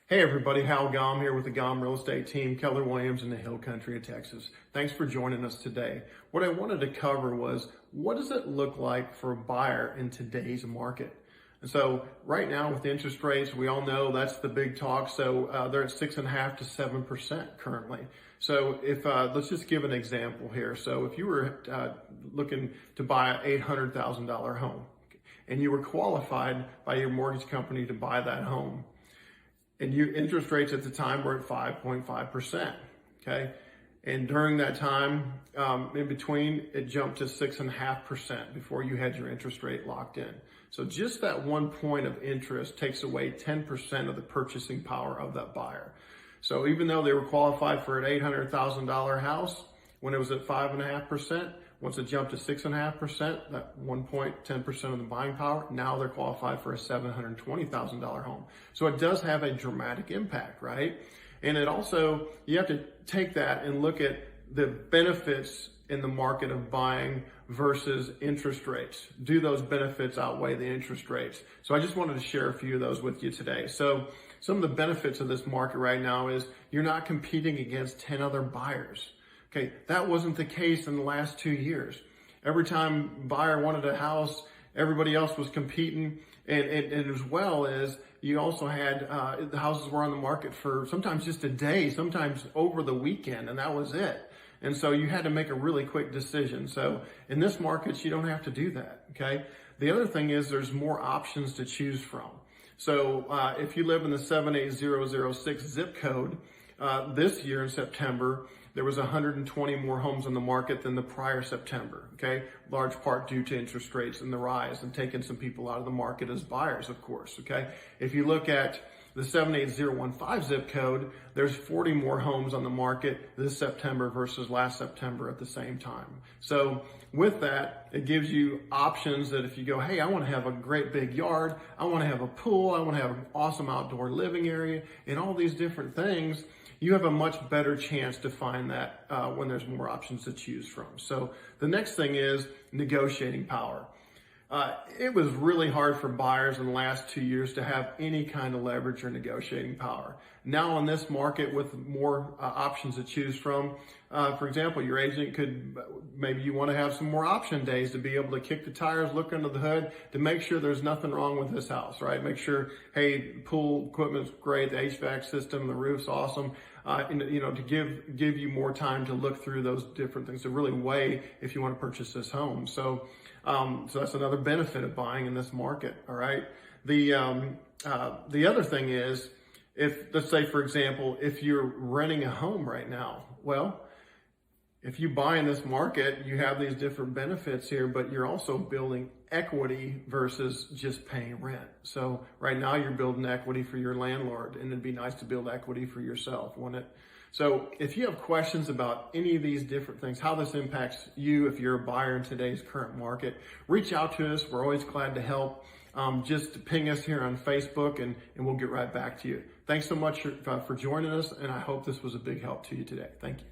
Hey everybody, Hal Gom here with the Gom Real Estate Team, Keller Williams in the Hill Country of Texas. Thanks for joining us today. What I wanted to cover was, what does it look like for a buyer in today's market? And so right now with interest rates, we all know that's the big talk. So they're at 6.5% to 7% currently. So if let's just give an example here. So if you were looking to buy an $800,000 home and you were qualified by your mortgage company to buy that home, and your interest rates at the time were at 5.5%, okay? And during that time, in between, it jumped to 6.5% before you had your interest rate locked in. So just that 1 point of interest takes away 10% of the purchasing power of that buyer. So even though they were qualified for an $800,000 house, when it was at 5.5%, once it jumped to 6.5%, that 1 point, 10% of the buying power, now they're qualified for a $720,000 home. So it does have a dramatic impact, right? And it also, you have to take that and look at the benefits in the market of buying versus interest rates. Do those benefits outweigh the interest rates? So I just wanted to share a few of those with you today. So some of the benefits of this market right now is you're not competing against 10 other buyers. Okay, that wasn't the case in the last 2 years. Every time a buyer wanted a house, everybody else was competing. And as well as you also had, the houses were on the market for sometimes just a day, sometimes over the weekend, and that was it. And so you had to make a really quick decision. So in this market, you don't have to do that, okay? The other thing is there's more options to choose from. So if you live in the 78006 zip code, this year in September, there was 120 more homes on the market than the prior September, okay? Large part due to interest rates and the rise and taking some people out of the market as buyers, of course, okay? If you look at the 78015 zip code, there's 40 more homes on the market this September versus last September at the same time. So with that, it gives you options that if you go, hey, I want to have a great big yard, I want to have a pool, I want to have an awesome outdoor living area, and all these different things, you have a much better chance to find that when there's more options to choose from. So the next thing is negotiating power. It was really hard for buyers in the last 2 years to have any kind of leverage or negotiating power. Now in this market with more options to choose from, for example, your agent could, maybe you want to have some more option days to be able to kick the tires, look under the hood to make sure there's nothing wrong with this house, right? Make sure, hey, pool equipment's great, the HVAC system, the roof's awesome. And, you know, to give you more time to look through those different things to really weigh if you want to purchase this home. So that's another benefit of buying in this market. All right. The other thing is, if, let's say, for example, if you're renting a home right now, well, if you buy in this market, you have these different benefits here, but you're also building equity versus just paying rent. So right now you're building equity for your landlord, and it'd be nice to build equity for yourself, wouldn't it? So if you have questions about any of these different things, how this impacts you if you're a buyer in today's current market, reach out to us. We're always glad to help. Just ping us here on Facebook and we'll get right back to you. Thanks so much for joining us, and I hope this was a big help to you today. Thank you.